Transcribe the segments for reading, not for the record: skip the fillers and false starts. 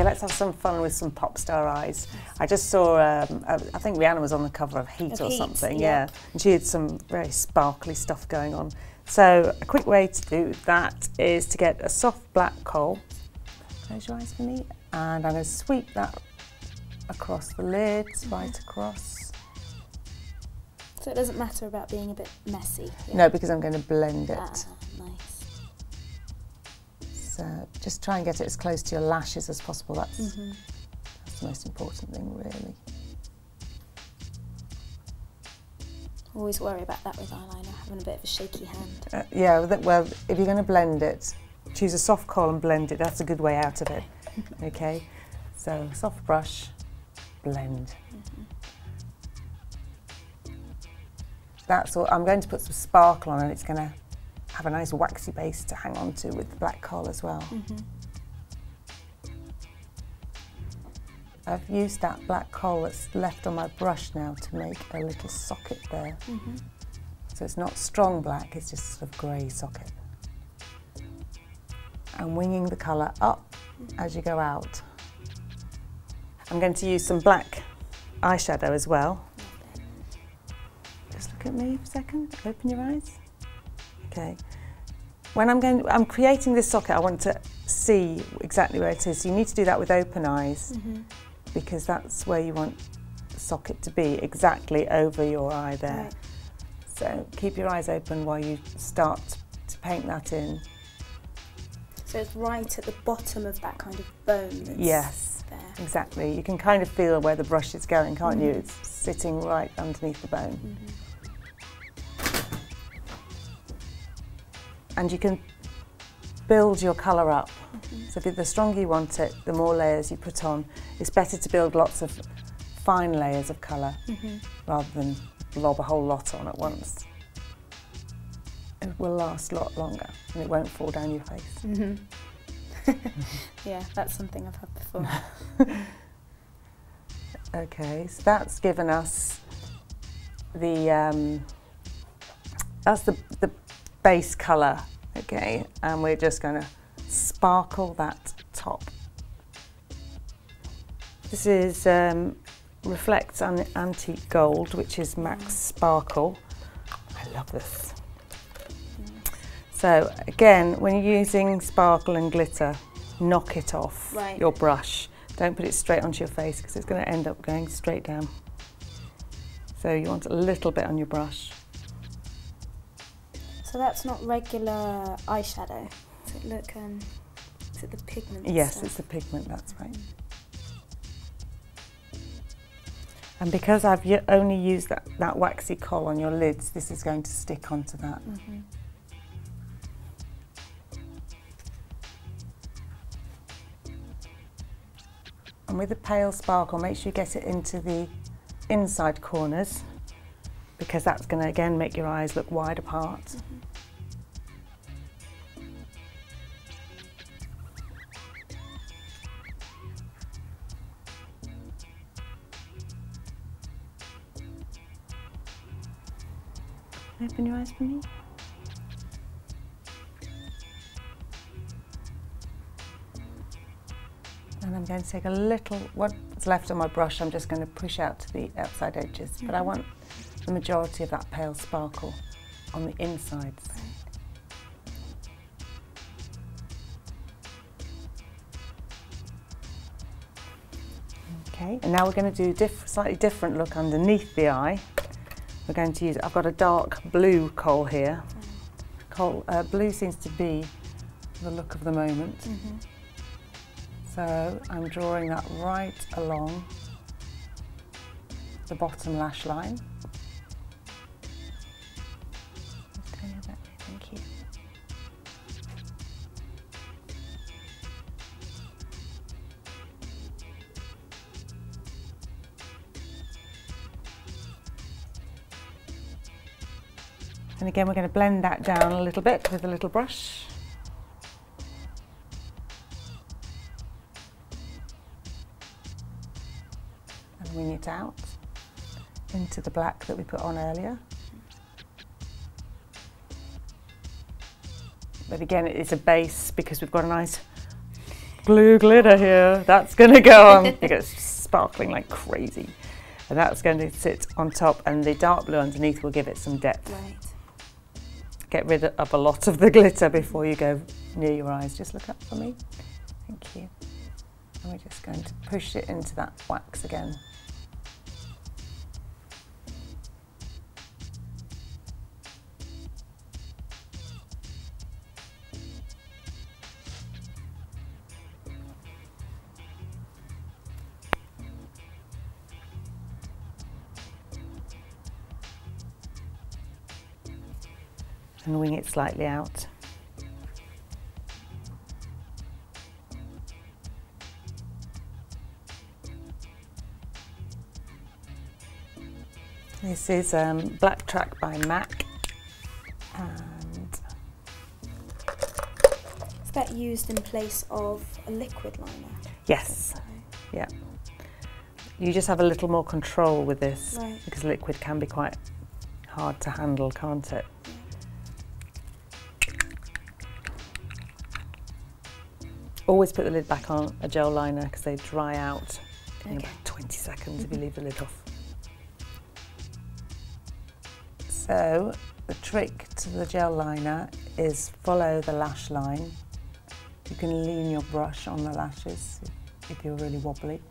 let's have some fun with some pop star eyes. I just saw, I think Rihanna was on the cover of Heat or something, yeah. And she had some very sparkly stuff going on. So a quick way to do that is to get a soft black kohl. Close your eyes for me. And I'm going to sweep that across the lids, right across. So it doesn't matter about being a bit messy? Yeah. No, because I'm going to blend it. Nice. So just try and get it as close to your lashes as possible. That's the most important thing, really. Always worry about that with eyeliner, having a bit of a shaky hand. Yeah, well, if you're going to blend it, choose a soft kohl and blend it. That's a good way out of it. Okay, so soft brush, blend. That's all. I'm going to put some sparkle on, and it's going to have a nice waxy base to hang on to with the black kohl as well. I've used that black kohl that's left on my brush now to make a little socket there. So it's not strong black, it's just sort of grey socket. And winging the colour up as you go out. I'm going to use some black eyeshadow as well. Just look at me for a second, open your eyes. Okay. When I'm creating this socket, I want to see exactly where it is. So you need to do that with open eyes, because that's where you want the socket to be, exactly over your eye there. Right. So keep your eyes open while you start to paint that in. So it's right at the bottom of that kind of bone that's yes, there. Exactly. You can kind of feel where the brush is going, can't you? It's sitting right underneath the bone. And you can build your colour up. So the stronger you want it, the more layers you put on. It's better to build lots of fine layers of colour rather than lob a whole lot on at once. It will last a lot longer and it won't fall down your face. Yeah, that's something I've had before. Okay, so that's given us the base colour, okay, and we're just going to sparkle that top. This is Reflects Antique Gold, which is Max Sparkle. I love this. So again, when you're using sparkle and glitter, knock it off your brush. Don't put it straight onto your face because it's going to end up going straight down. So you want a little bit on your brush. So that's not regular eyeshadow. Does it look, is it the pigment? Yes, stuff? it's the pigment, that's right. And because I've only used that waxy kohl on your lids, this is going to stick onto that. And with the pale sparkle, make sure you get it into the inside corners, because that's going to again make your eyes look wide apart. Open your eyes for me. And I'm going to take a little, what's left on my brush, I'm just going to push out to the outside edges, but I want the majority of that pale sparkle on the insides. Okay, and now we're going to do slightly different look underneath the eye. We're going to use, I've got a dark blue kohl here. Blue seems to be the look of the moment. So I'm drawing that right along the bottom lash line. Just turn it that way, thank you. And again, we're going to blend that down a little bit with a little brush. And wing it out into the black that we put on earlier. But again, it's a base because we've got a nice glue glitter here. That's going to go on. It gets sparkling like crazy. And that's going to sit on top, and the dark blue underneath will give it some depth. Right. Get rid of a lot of the glitter before you go near your eyes. Just look up for me. Thank you. And we're just going to push it into that wax again. And wing it slightly out. This is Black Track by MAC. And is that used in place of a liquid liner? Yes. Yeah. You just have a little more control with this, right, because liquid can be quite hard to handle, can't it? Always put the lid back on a gel liner because they dry out in about 20 seconds if you leave the lid off. So the trick to the gel liner is follow the lash line. You can lean your brush on the lashes if you're really wobbly.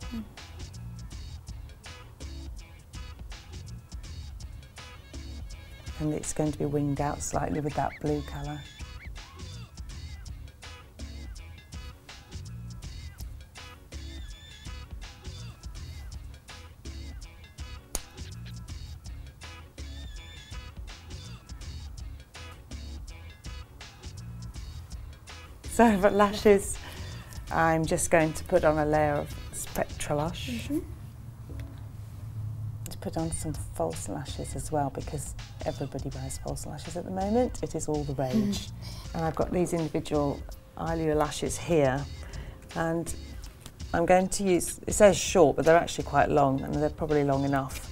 And it's going to be winged out slightly with that blue colour. So for lashes, I'm just going to put on a layer of Spectrolush. To put on some false lashes as well, because everybody wears false lashes at the moment. It is all the rage. And I've got these individual eyeliner lashes here, and I'm going to use, it says short, but they're actually quite long, and they're probably long enough.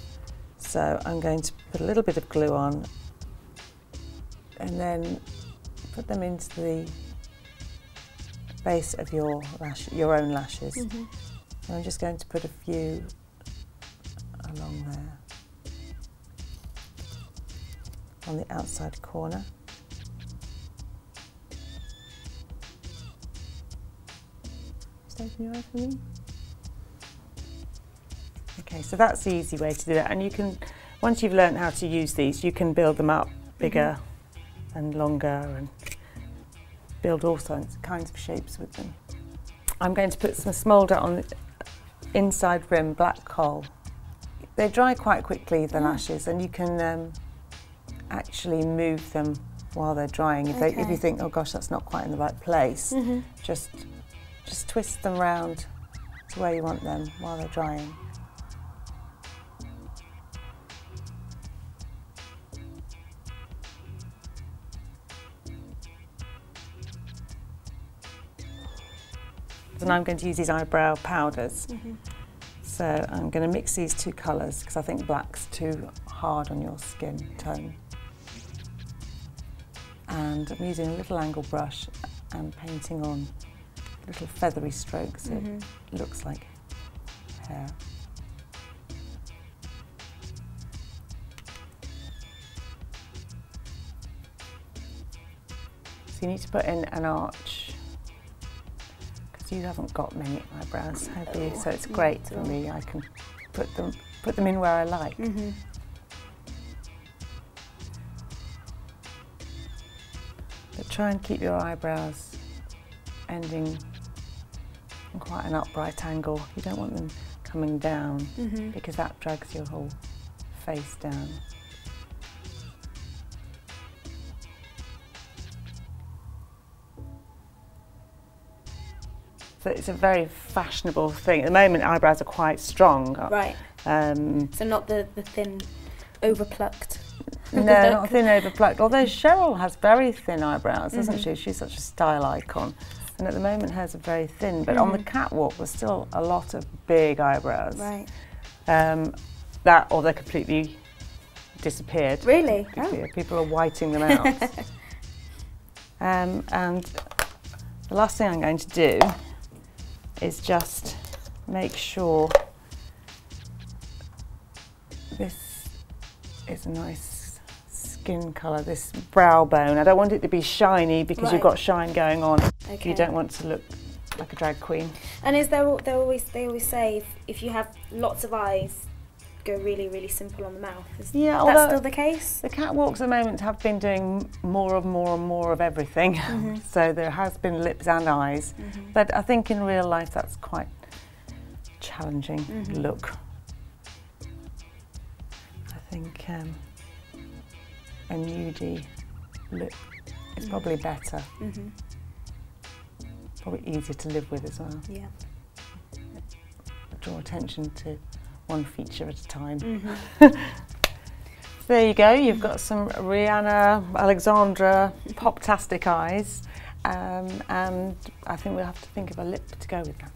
So I'm going to put a little bit of glue on, and then put them into the base of your own lashes. And I'm just going to put a few along there on the outside corner. Just open your eye for me. Okay, so that's the easy way to do it, and you can, once you've learned how to use these, you can build them up bigger and longer and build all kinds of shapes with them. I'm going to put some smolder on the inside rim, black coal. They dry quite quickly, the lashes, and you can actually move them while they're drying. If you think, oh gosh, that's not quite in the right place, just twist them round to where you want them while they're drying. And I'm going to use these eyebrow powders. So I'm going to mix these two colours because I think black's too hard on your skin tone. And I'm using a little angle brush and painting on little feathery strokes. So it looks like hair. So you need to put in an arch. You haven't got many eyebrows, have you? So it's great for me. I can put them in where I like. But try and keep your eyebrows ending in quite an upright angle. You don't want them coming down because that drags your whole face down. So it's a very fashionable thing. At the moment, eyebrows are quite strong. Right. So not the thin, overplucked. No, not thin, overplucked. Although Cheryl has very thin eyebrows, doesn't she? She's such a style icon. And at the moment, hers are very thin. But on the catwalk, there's still a lot of big eyebrows. Right. Or they're completely disappeared. Really? Oh. People are whiting them out. And the last thing I'm going to do is just make sure this is a nice skin colour, this brow bone. I don't want it to be shiny because you've got shine going on. Okay. You don't want to look like a drag queen. And is there, they always say if you have lots of eyes, go really, really simple on the mouth. Is that still the case? The catwalks at the moment have been doing more of everything. So there has been lips and eyes. But I think in real life that's quite challenging look. I think a nudie look is probably better. Probably easier to live with as well. Yeah. Draw attention to one feature at a time. There you go, you've got some Rihanna, Alexandra, pop-tastic eyes, and I think we'll have to think of a lip to go with that.